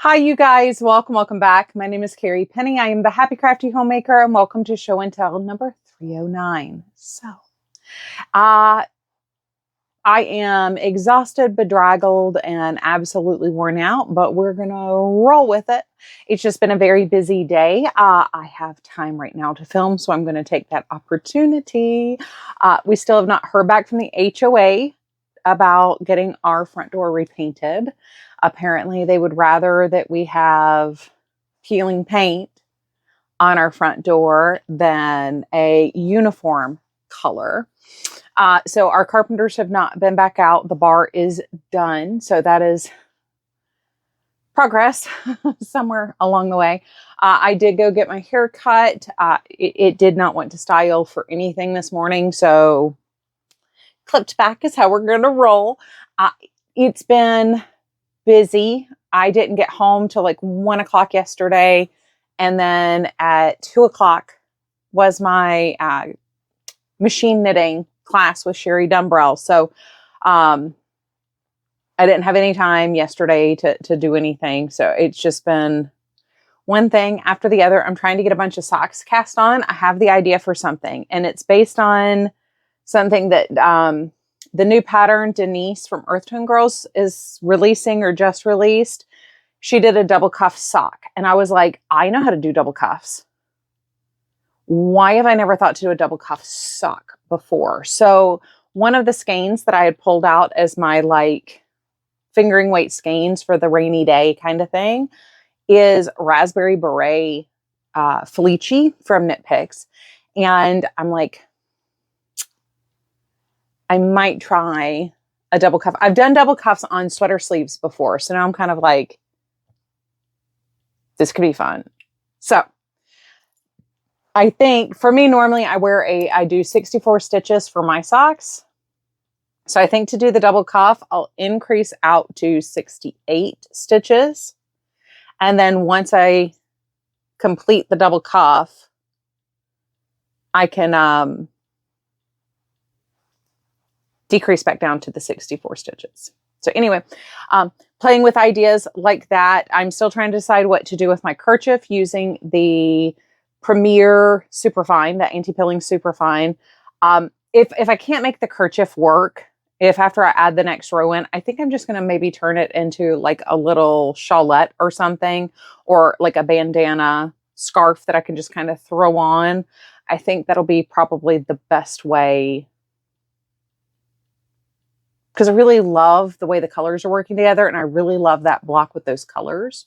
Hi, you guys. Welcome back. My name is Carrie Penny. I am the Happy Crafty Homemaker, and welcome to Show and Tell number 309. I am exhausted, bedraggled, and absolutely worn out, but we're going to roll with it. It's just been a very busy day. I have time right now to film, so I'm going to take that opportunity. We still have not heard back from the HOA about getting our front door repainted. Apparently, they would rather that we have peeling paint on our front door than a uniform color. So our carpenters have not been back out. The bar is done. So that is progress somewhere along the way. I did go get my hair cut. It did not want to style for anything this morning. So clipped back is how we're going to roll. It's been busy. I didn't get home till like 1 o'clock yesterday. And then at 2 o'clock was my machine knitting class with Sherry Dumbrell. So I didn't have any time yesterday to do anything. So it's just been one thing after the other. I'm trying to get a bunch of socks cast on. I have the idea for something, and it's based on something that the new pattern Denise from Earth Tone Girls is releasing or just released. She did a double cuff sock. And I was like, I know how to do double cuffs. Why have I never thought to do a double cuff sock before? So one of the skeins that I had pulled out as my like fingering weight skeins for the rainy day kind of thing is Raspberry Beret Felici from Knit Picks. And I'm like, I might try a double cuff. I've done double cuffs on sweater sleeves before. So now I'm kind of like, this could be fun. So I think for me, normally I do 64 stitches for my socks. So I think to do the double cuff, I'll increase out to 68 stitches. And then once I complete the double cuff, I can decrease back down to the 64 stitches. So anyway, playing with ideas like that. I'm still trying to decide what to do with my kerchief using the Premier Superfine, the anti-pilling Superfine. If I can't make the kerchief work, if after I add the next row in, I think I'm just going to maybe turn it into like a little shawlette or something, or like a bandana scarf that I can just kind of throw on. I think that'll be probably the best way, because I really love the way the colors are working together, and I really love that block with those colors.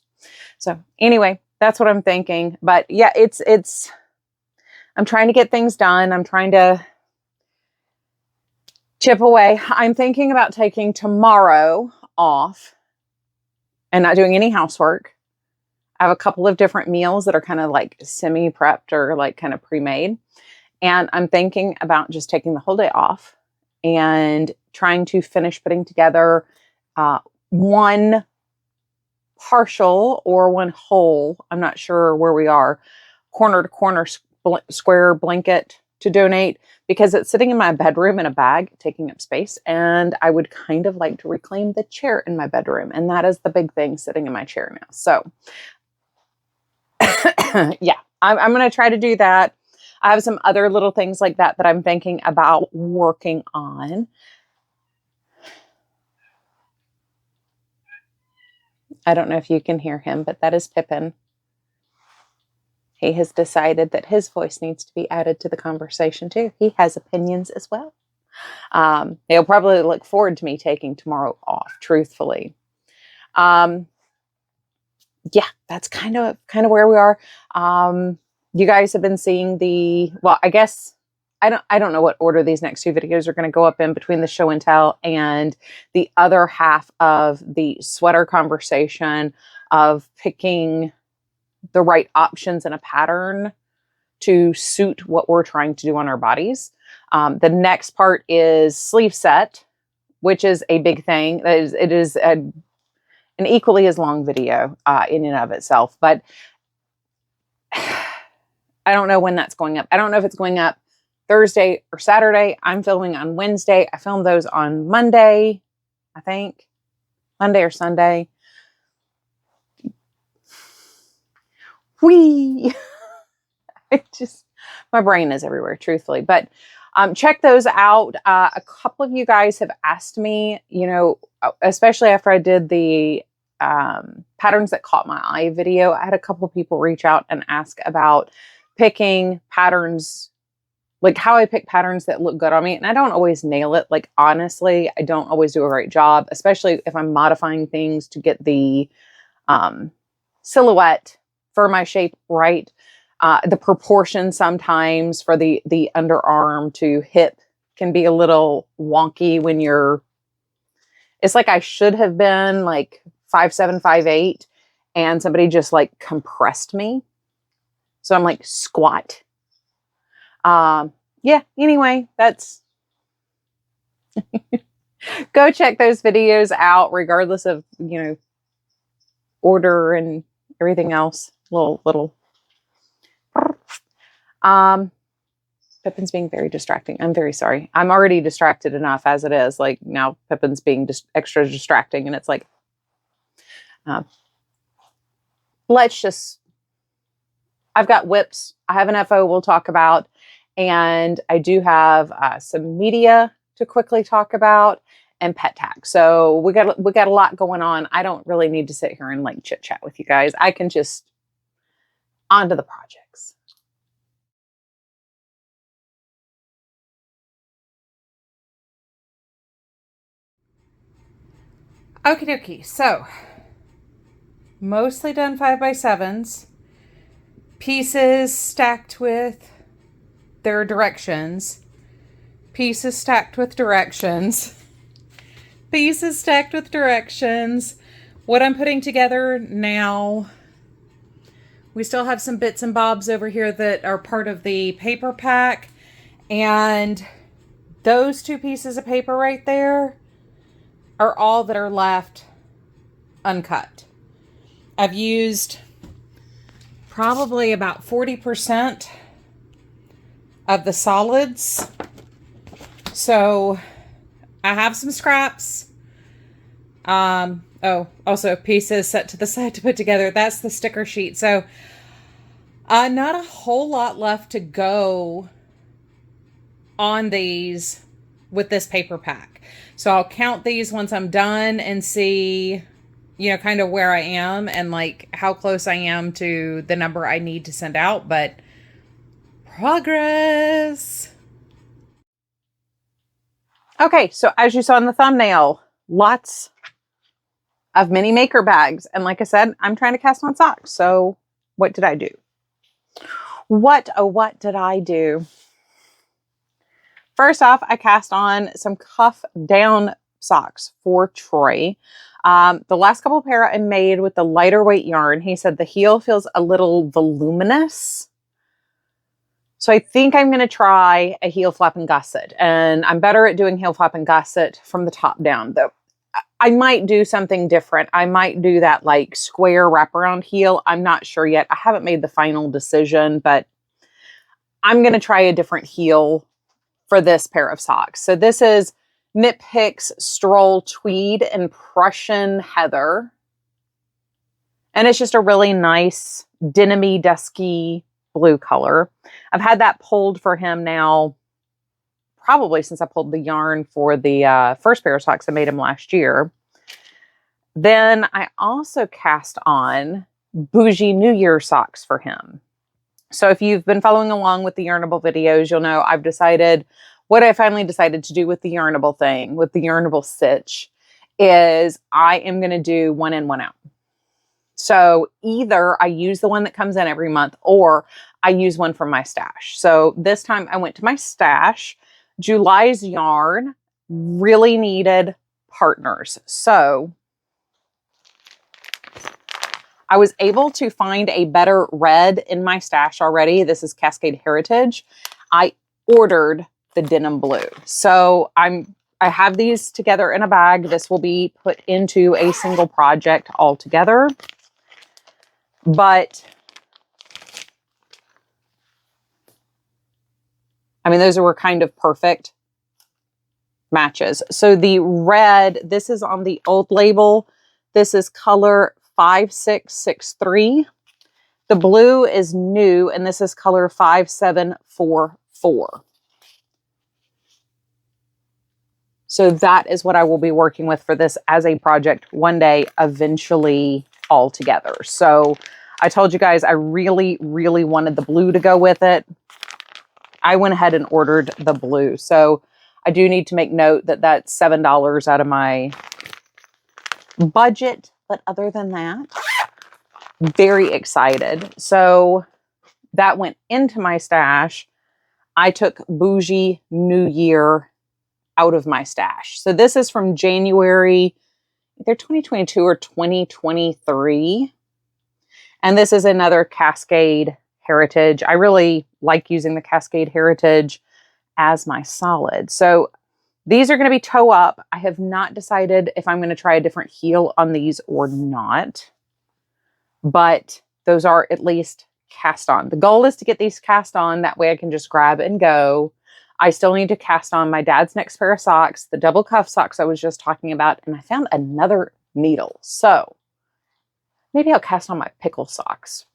So anyway, that's what I'm thinking. But yeah, I'm trying to get things done. I'm trying to chip away. I'm thinking about taking tomorrow off and not doing any housework. I have a couple of different meals that are kind of like semi-prepped or like kind of pre-made. And I'm thinking about just taking the whole day off and trying to finish putting together one partial or one whole, I'm not sure where we are, corner to corner square blanket to donate, because it's sitting in my bedroom in a bag taking up space, and I would kind of like to reclaim the chair in my bedroom, and that is the big thing, sitting in my chair now. So yeah, I'm going to try to do that. I have some other little things like that that I'm thinking about working on. I don't know if you can hear him, but that is Pippin. He has decided that his voice needs to be added to the conversation too. He has opinions as well. He'll probably look forward to me taking tomorrow off, truthfully. Yeah, that's kind of where we are. You guys have been seeing well, I guess I don't know what order these next two videos are going to go up in between the show and tell and the other half of the sweater conversation of picking the right options in a pattern to suit what we're trying to do on our bodies. The next part is sleeve set, which is a big thing. It is an equally as long video in and of itself, but I don't know when that's going up. I don't know if it's going up Thursday or Saturday. I'm filming on Wednesday. I filmed those on Monday, I think. Monday or Sunday. Whee! My brain is everywhere, truthfully. But check those out. A couple of you guys have asked me, you know, especially after I did the patterns that caught my eye video, I had a couple of people reach out and ask about picking patterns, like how I pick patterns that look good on me. And I don't always nail it. Like, honestly, I don't always do a great job, especially if I'm modifying things to get the silhouette for my shape right. The proportion sometimes for the underarm to hip can be a little wonky when it's like I should have been like 5'7", 5'8", and somebody just like compressed me. So I'm like squat. Yeah, anyway, that's go check those videos out regardless of, you know, order and everything else. Little Pippin's being very distracting. I'm very sorry. I'm already distracted enough as it is. Like, now Pippin's being just extra distracting, and it's like, I've got WIPs. I have an FO we'll talk about, and I do have some media to quickly talk about, and pet tag. So we got a lot going on. I don't really need to sit here and like chit chat with you guys. I can just on to the projects. Okie dokie. So mostly done 5x7s. Pieces stacked with their directions. Pieces stacked with directions. Pieces stacked with directions. What I'm putting together now, we still have some bits and bobs over here that are part of the paper pack. And those two pieces of paper right there are all that are left uncut. I've used probably about 40% of the solids. So I have some scraps. Oh, also pieces set to the side to put together. That's the sticker sheet. So not a whole lot left to go on these with this paper pack. So I'll count these once I'm done and see, you know, kind of where I am and like how close I am to the number I need to send out. But progress. Okay, so as you saw in the thumbnail, lots of mini maker bags. And like I said, I'm trying to cast on socks. So what did I do? What did I do? First off, I cast on some cuff down socks for Troy. The last couple pair I made with the lighter weight yarn. He said the heel feels a little voluminous. So I think I'm going to try a heel flap and gusset. And I'm better at doing heel flap and gusset from the top down, though. I might do something different. I might do that like square wraparound heel. I'm not sure yet. I haven't made the final decision, but I'm going to try a different heel for this pair of socks. So this is Nip Hicks Stroll Tweed in Prussian Heather. And it's just a really nice denim-y, dusky blue color. I've had that pulled for him now probably since I pulled the yarn for the first pair of socks I made him last year. Then I also cast on bougie New Year socks for him. So if you've been following along with the Yarnable videos, you'll know I've decided what I finally decided to do with the Yarnable thing, with the Yarnable stitch, is I am going to do one in, one out. So either I use the one that comes in every month or I use one from my stash. So this time I went to my stash. July's yarn really needed partners. So I was able to find a better red in my stash already. This is Cascade Heritage. I ordered the denim blue. So I have these together in a bag. This will be put into a single project all together. But I mean, those were kind of perfect matches. So the red, this is on the old label. This is color 5663. The blue is new, and this is color 5744. So that is what I will be working with for this as a project one day, eventually all together. So I told you guys I really, really wanted the blue to go with it. I went ahead and ordered the blue. So I do need to make note that that's $7 out of my budget. But other than that, very excited. So that went into my stash. I took Bougie New Year out of my stash. So this is from January, either 2022 or 2023. And this is another Cascade Heritage. I really like using the Cascade Heritage as my solid. So these are going to be toe up. I have not decided if I'm going to try a different heel on these or not, but those are at least cast on. The goal is to get these cast on. That way I can just grab and go. I still need to cast on my dad's next pair of socks, the double cuff socks I was just talking about, and I found another needle. So maybe I'll cast on my pickle socks.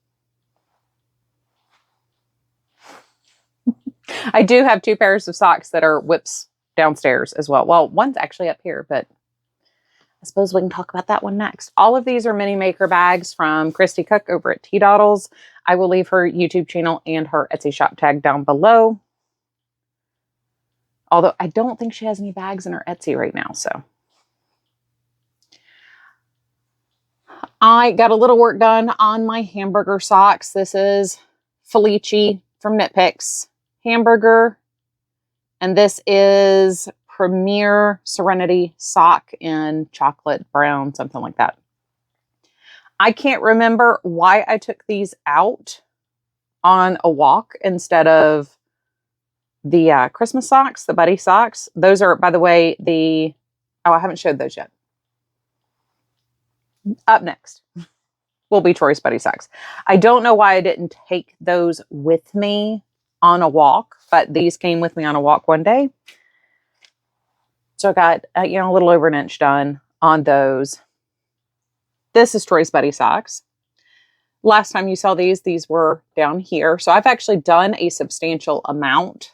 I do have 2 pairs of socks that are WIPs downstairs as well. Well, one's actually up here, but I suppose we can talk about that one next. All of these are mini maker bags from Christy Cook over at Tea Doddles. I will leave her YouTube channel and her Etsy shop tag down below. Although I don't think she has any bags in her Etsy right now, so. I got a little work done on my hamburger socks. This is Felici from Knit Picks hamburger. And this is Premier Serenity sock in chocolate brown, something like that. I can't remember why I took these out on a walk instead of the Christmas socks, the buddy socks. Those are, by the way, I haven't showed those yet. Up next will be Troy's buddy socks. I don't know why I didn't take those with me on a walk, but these came with me on a walk one day. So I got, a little over an inch done on those. This is Troy's buddy socks. Last time you saw these were down here. So I've actually done a substantial amount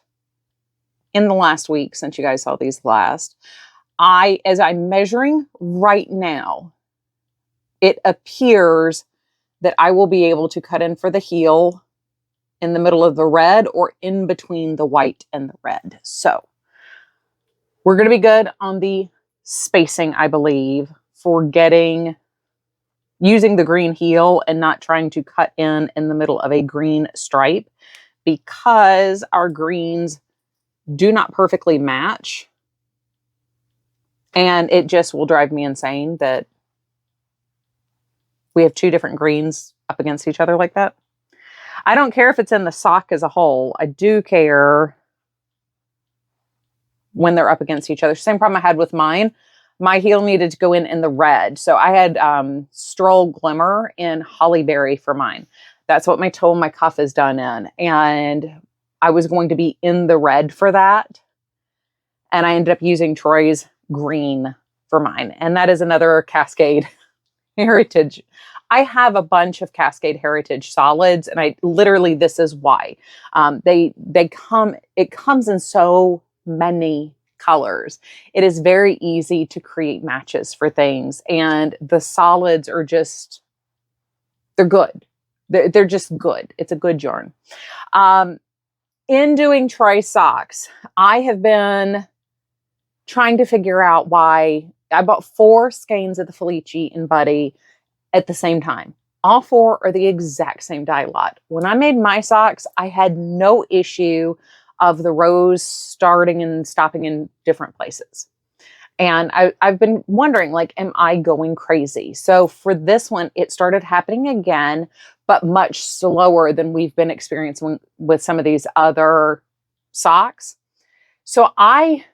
in the last week since you guys saw these last. As I'm measuring right now, it appears that I will be able to cut in for the heel in the middle of the red or in between the white and the red. So we're going to be good on the spacing, I believe, for using the green heel and not trying to cut in the middle of a green stripe, because our greens do not perfectly match. And it just will drive me insane that we have 2 different greens up against each other like that. I don't care if it's in the sock as a whole. I do care when they're up against each other. Same problem I had with mine. My heel needed to go in the red. So I had Stroll Glimmer in Holly Berry for mine. That's what my toe and my cuff is done in. And I was going to be in the red for that. And I ended up using Troy's green for mine. And that is another Cascade Heritage. I have a bunch of Cascade Heritage solids, and this is why. It comes in so many colors. It is very easy to create matches for things, and the solids are they're good. They're just good. It's a good yarn. In doing Troy socks, I have been trying to figure out why I bought 4 skeins of the Felici and Buddy at the same time. All 4 are the exact same dye lot. When I made my socks, I had no issue of the rows starting and stopping in different places. And I've been wondering, am I going crazy? So for this one, it started happening again, but much slower than we've been experiencing with some of these other socks. So I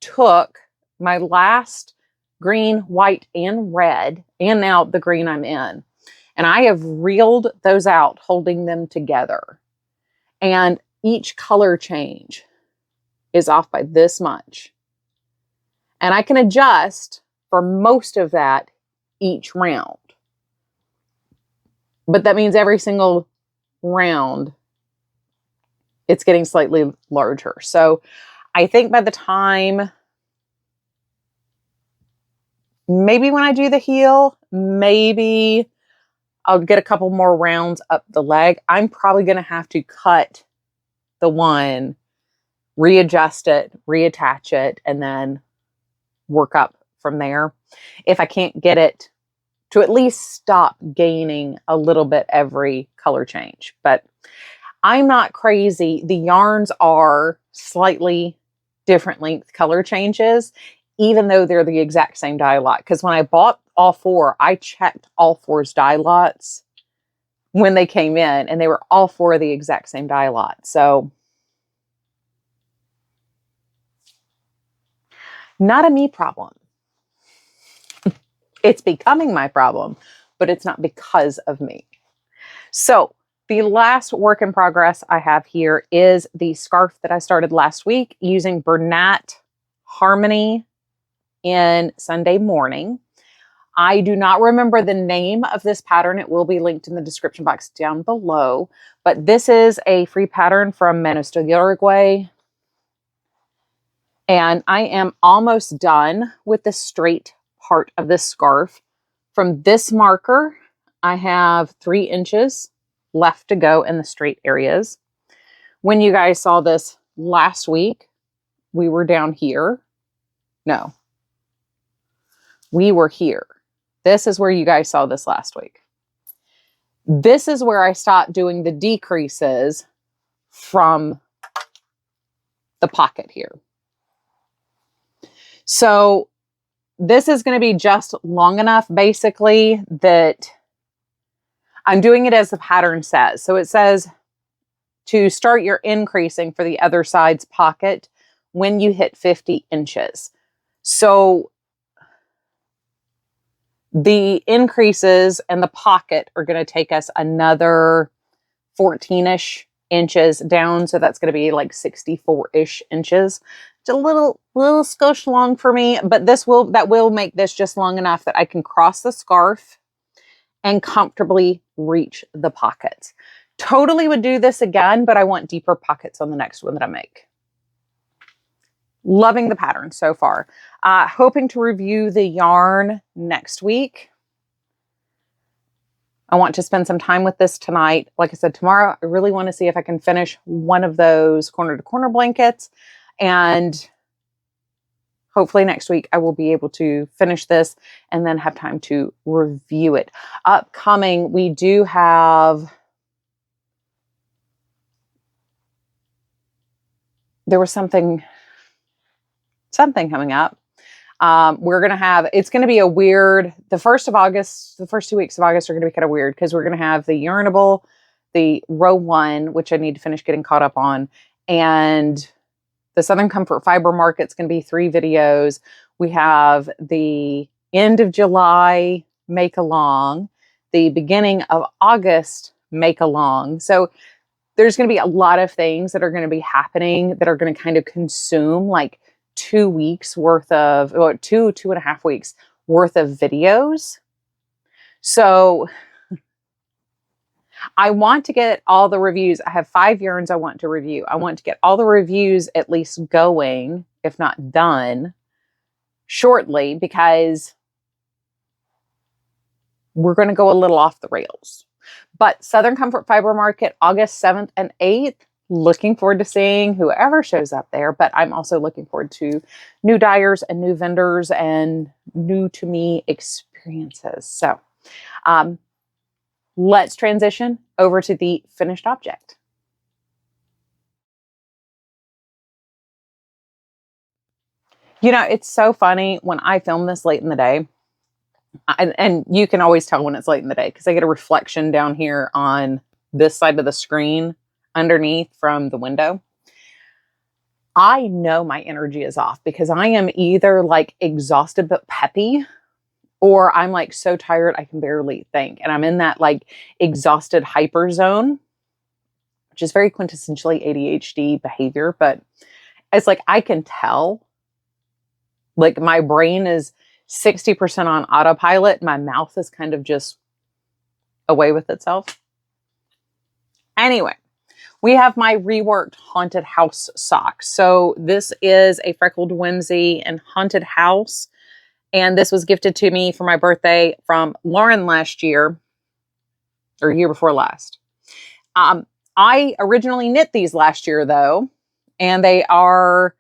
took my last green, white, and red, and now the green I'm in, and I have reeled those out, holding them together. And each color change is off by this much. And I can adjust for most of that each round. But that means every single round, it's getting slightly larger. So I think by the time, maybe when I do the heel, maybe I'll get a couple more rounds up the leg. I'm probably going to have to cut the one, readjust it, reattach it, and then work up from there. If I can't get it to at least stop gaining a little bit every color change. But I'm not crazy. The yarns are slightly different length color changes, even though they're the exact same dye lot. Because when I bought all four, I checked all four's dye lots when they came in, and they were all four the exact same dye lot. So not a me problem. It's becoming my problem, but it's not because of me. So the last work in progress I have here is the scarf that I started last week using Bernat Harmony in Sunday Morning. I do not remember the name of this pattern. It will be linked in the description box down below. But this is a free pattern from Manos de Uruguay. And I am almost done with the straight part of this scarf. From this marker, I have 3 inches left to go in the straight areas. When you guys saw this last week, we were down here. No, we were here. This is where you guys saw this last week. This is where I stopped doing the decreases from the pocket here. So this is going to be just long enough, basically, that I'm doing it as the pattern says. So it says to start your increasing for the other side's pocket when you hit 50 inches. So the increases and the pocket are going to take us another 14-ish inches down. So that's going to be like 64-ish inches. It's a little skosh long for me, but that will make this just long enough that I can cross the scarf and comfortably reach the pockets. Totally would do this again, but I want deeper pockets on the next one that I make. Loving the pattern so far. Hoping to review the yarn next week. I want to spend some time with this tonight. Like I said, tomorrow, I really want to see if I can finish one of those corner to corner blankets. And hopefully next week I will be able to finish this and then have time to review it. Upcoming, we do have, there was something coming up. We're going to have, it's going to be a weird, the first 2 weeks of August are going to be kind of weird because we're going to have the Yarnable, the row 1, which I need to finish getting caught up on, and the Southern Comfort Fiber Market's going to be 3 videos. We have the end of July make along, the beginning of August make along. So there's going to be a lot of things that are going to be happening that are going to kind of consume like 2 weeks worth of, or 2.5 weeks worth of videos. So I want to get all the reviews. I have 5 yarns I want to review. I want to get all the reviews at least going, if not done, shortly, because we're going to go a little off the rails. But Southern Comfort Fiber Market, August 7th and 8th. Looking forward to seeing whoever shows up there, but I'm also looking forward to new dyers and new vendors and new to me experiences. So let's transition over to the finished object. You know, it's so funny when I film this late in the day, and you can always tell when it's late in the day because I get a reflection down here on this side of the screen underneath from the window. I know my energy is off because I am either like exhausted but peppy, or I'm like so tired I can barely think. And I'm in that like exhausted hyper zone, which is very quintessentially ADHD behavior. But it's like I can tell, like my brain is 60% on autopilot. My mouth is kind of just away with itself. Anyway, we have my reworked haunted house socks. So this is a freckled whimsy and haunted house. And this was gifted to me for my birthday from Lauren last year, or year before last. I originally knit these last year though, and they are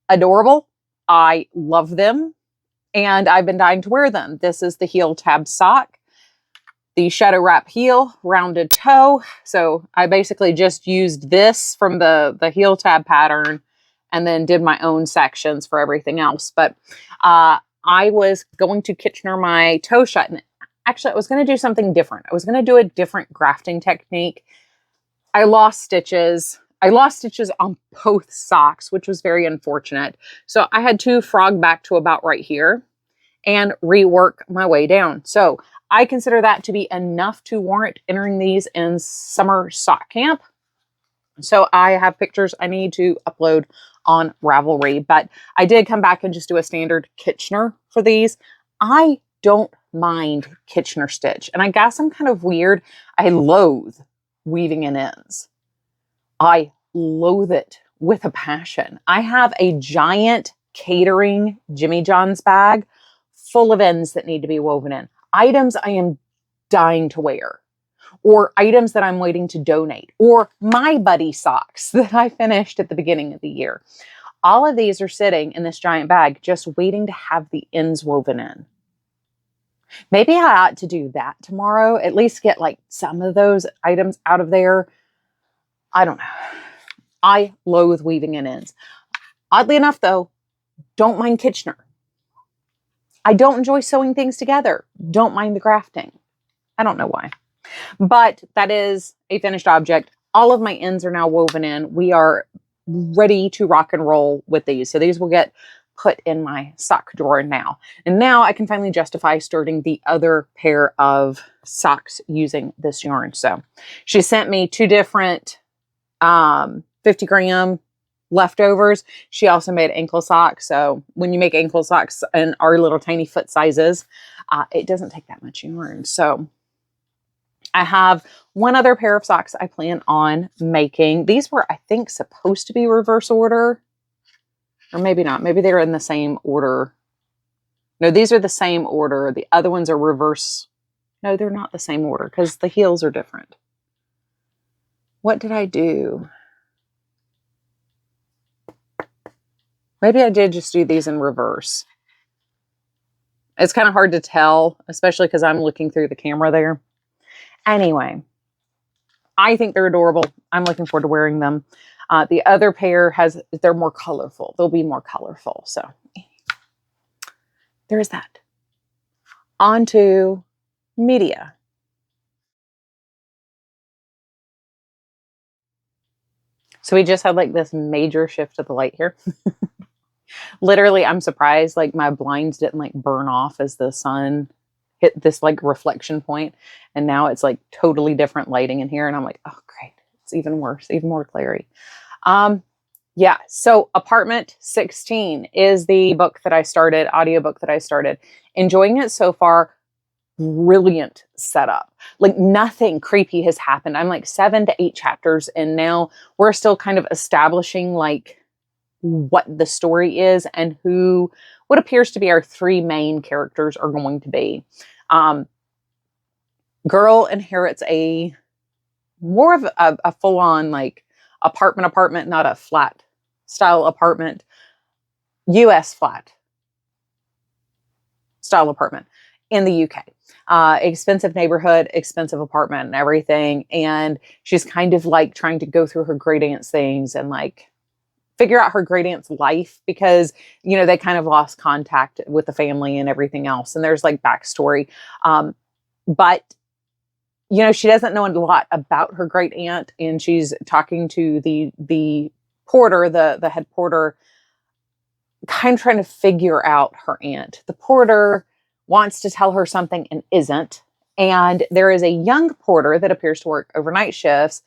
adorable. I love them, and I've been dying to wear them. This is the heel tab sock, the shadow wrap heel, rounded toe. So I basically just used this from the heel tab pattern and then did my own sections for everything else. But I was going to Kitchener my toe shut, and actually I was going to do something different. I was going to do a different grafting technique. I lost stitches. I lost stitches on both socks, which was very unfortunate. So I had to frog back to about right here and rework my way down. So I consider that to be enough to warrant entering these in summer sock camp. So I have pictures I need to upload on Ravelry, but I did come back and just do a standard Kitchener for these. I don't mind Kitchener stitch, and I guess I'm kind of weird. I loathe weaving in ends. I loathe it with a passion. I have a giant catering Jimmy John's bag full of ends that need to be woven in. Items I am dying to wear, or items that I'm waiting to donate, or my buddy socks that I finished at the beginning of the year. All of these are sitting in this giant bag just waiting to have the ends woven in. Maybe I ought to do that tomorrow, at least get like some of those items out of there. I don't know. I loathe weaving in ends. Oddly enough though, don't mind Kitchener. I don't enjoy sewing things together. Don't mind the grafting. I don't know why. But that is a finished object. All of my ends are now woven in. We are ready to rock and roll with these. So these will get put in my sock drawer now. And now I can finally justify starting the other pair of socks using this yarn. So she sent me 2 different 50-gram leftovers. She also made ankle socks. So when you make ankle socks in our little tiny foot sizes, it doesn't take that much yarn. So I have one other pair of socks I plan on making. These were, I think, supposed to be reverse order. Or maybe not. Maybe they're in the same order. No, these are the same order. The other ones are reverse. No, they're not the same order because the heels are different. What did I do? Maybe I did just do these in reverse. It's kind of hard to tell, especially because I'm looking through the camera there. Anyway, I think they're adorable. I'm looking forward to wearing them. The other pair they're more colorful. They'll be more colorful. So there's that. On to media. So we just had like this major shift of the light here. Literally, I'm surprised like my blinds didn't like burn off as the sun hit this like reflection point. And now it's like totally different lighting in here. And I'm like, oh, great. It's even worse, even more clary. Yeah. So Apartment 16 is the book that I started, audiobook that I started. Enjoying it so far. Brilliant setup. Like nothing creepy has happened. I'm like 7 to 8 chapters and now we're still kind of establishing like what the story is and who what appears to be our 3 main characters are going to be. Girl inherits a more of a full-on like apartment, not a flat style apartment, US flat style apartment in the UK. Expensive neighborhood, expensive apartment and everything. And she's kind of like trying to go through her great aunt's things and like figure out her great aunt's life because, you know, they kind of lost contact with the family and everything else. And there's like backstory. But, you know, she doesn't know a lot about her great aunt and she's talking to the porter, the head porter, kind of trying to figure out her aunt. The porter wants to tell her something and isn't. And there is a young porter that appears to work overnight shifts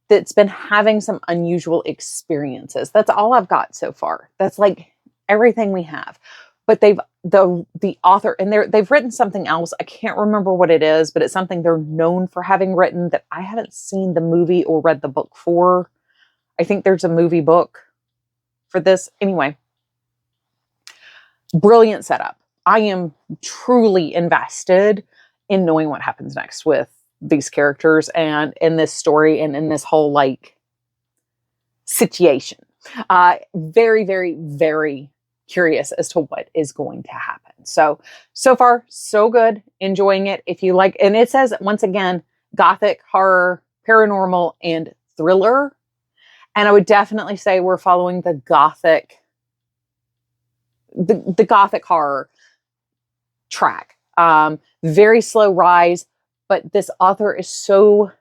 that's been having some unusual experiences. That's all I've got so far. That's like everything we have. but the author, and they've written something else. I can't remember what it is, but it's something they're known for having written that I haven't seen the movie or read the book for. I think there's a movie book for this. Anyway, brilliant setup. I am truly invested in knowing what happens next with these characters and in this story and in this whole like situation. Very, very, very curious as to what is going to happen. So far, so good. Enjoying it. If you like, and it says, once again, gothic, horror, paranormal, and thriller. And I would definitely say we're following the gothic horror track. Very slow rise, but this author is so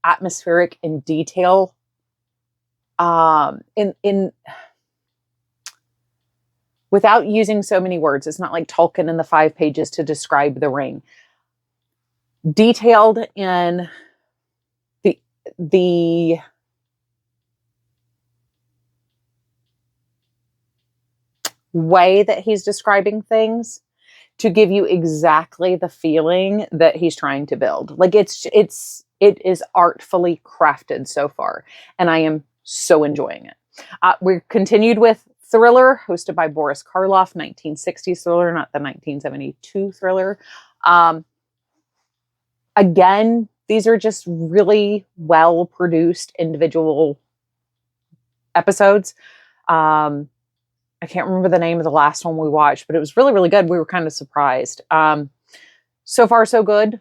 atmospheric in detail. Without using so many words, it's not like Tolkien in the 5 pages to describe the ring. Detailed in the way that he's describing things to give you exactly the feeling that he's trying to build. Like it is artfully crafted so far, and I am so enjoying it. We're continued with Thriller, hosted by Boris Karloff, 1960s thriller, not the 1972 thriller. Again, these are just really well-produced individual episodes. I can't remember the name of the last one we watched, but it was really, really good. We were kind of surprised. So far, so good.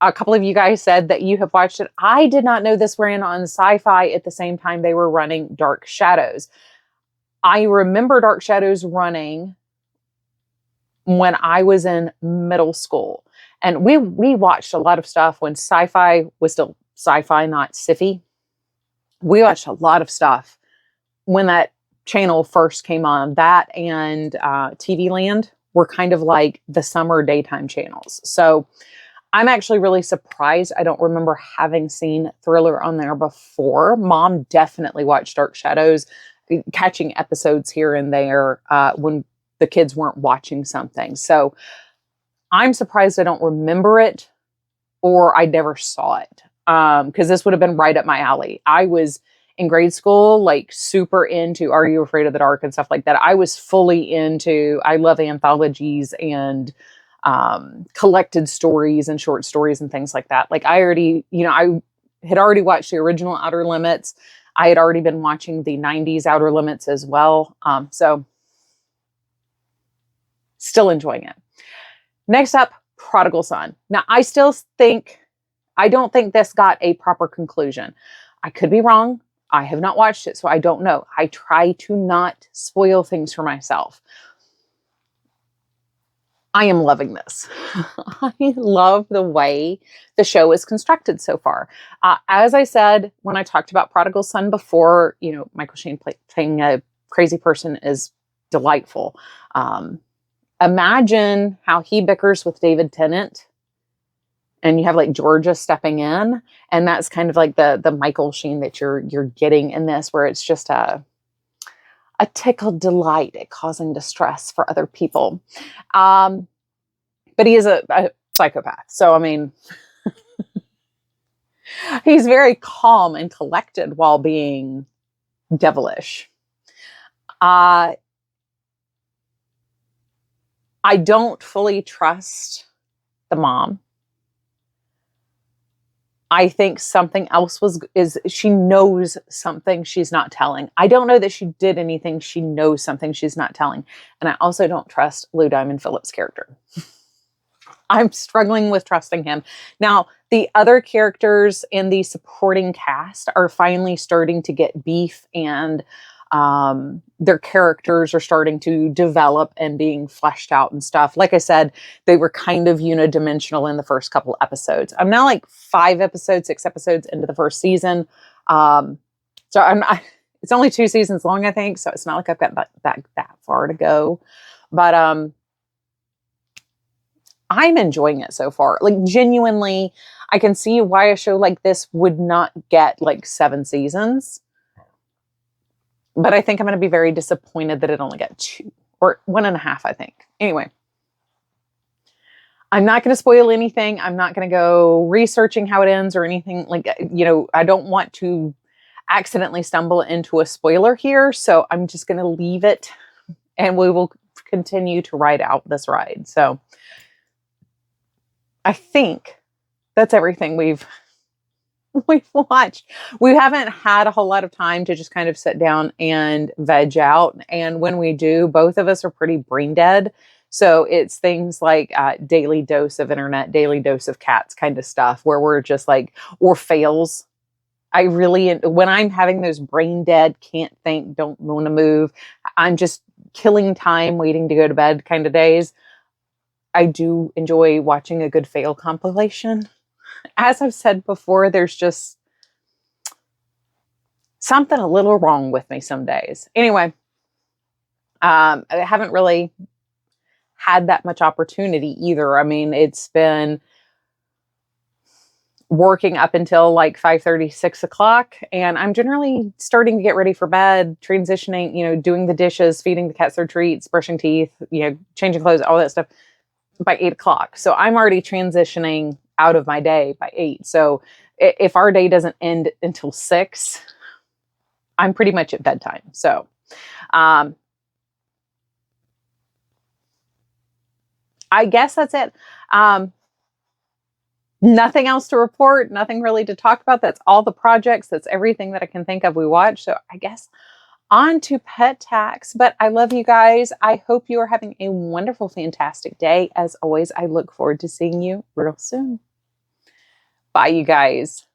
A couple of you guys said that you have watched it. I did not know this ran on Sci-Fi at the same time they were running Dark Shadows. I remember Dark Shadows running when I was in middle school. And we watched a lot of stuff when Sci-Fi was still Sci-Fi, not Sci-Fi. We watched a lot of stuff when that channel first came on. That and TV Land were kind of like the summer daytime channels. So I'm actually really surprised. I don't remember having seen Thriller on there before. Mom definitely watched Dark Shadows, catching episodes here and there when the kids weren't watching something. So I'm surprised I don't remember it or I never saw it because this would have been right up my alley. I was in grade school, like super into Are You Afraid of the Dark and stuff like that. I was fully into, I love anthologies and collected stories and short stories and things like that. Like I had already watched the original Outer Limits. I had already been watching the 90s Outer Limits as well. So still enjoying it. Next up, Prodigal Son. Now I don't think this got a proper conclusion. I could be wrong. I have not watched it, so I don't know. I try to not spoil things for myself. I am loving this. I love the way the show is constructed so far. As I said, when I talked about Prodigal Son before, Michael Sheen playing a crazy person is delightful. Imagine how he bickers with David Tennant and you have like Georgia stepping in, and that's kind of like the Michael Sheen that you're getting in this, where it's just a tickled delight at causing distress for other people. But he is a psychopath. So, I mean, he's very calm and collected while being devilish. I don't fully trust the mom. I think something else is she knows something she's not telling. I don't know that she did anything. She knows something she's not telling. And I also don't trust Lou Diamond Phillips' character. I'm struggling with trusting him. Now, the other characters in the supporting cast are finally starting to get beef, and their characters are starting to develop and being fleshed out and stuff. Like I said, they were kind of unidimensional in the first couple episodes. I'm now like 6 episodes into the first season. So it's only 2 seasons long, I think. So it's not like I've got that far to go, but I'm enjoying it so far. Like genuinely, I can see why a show like this would not get like 7 seasons. But I think I'm going to be very disappointed that it only got 2 or 1.5, I think. Anyway, I'm not going to spoil anything. I'm not going to go researching how it ends or anything. Like, I don't want to accidentally stumble into a spoiler here. So I'm just going to leave it, and we will continue to ride out this ride. So I think that's everything we've watched. We haven't had a whole lot of time to just kind of sit down and veg out. And when we do, both of us are pretty brain dead. So it's things like daily dose of internet, daily dose of cats kind of stuff, where we're just like, or fails. When I'm having those brain dead, can't think, don't want to move, I'm just killing time waiting to go to bed kind of days, I do enjoy watching a good fail compilation. As I've said before, there's just something a little wrong with me some days. Anyway, I haven't really had that much opportunity either. I mean, it's been working up until like 5:30, 6 o'clock, and I'm generally starting to get ready for bed, transitioning, doing the dishes, feeding the cats their treats, brushing teeth, changing clothes, all that stuff by 8 o'clock. So I'm already transitioning out of my day by 8. So if our day doesn't end until 6, I'm pretty much at bedtime. So, I guess that's it. Nothing else to report, nothing really to talk about. That's all the projects. That's everything that I can think of we watched. So I guess on to pet tax. But I love you guys. I hope you are having a wonderful, fantastic day. As always, I look forward to seeing you real soon. Bye, you guys.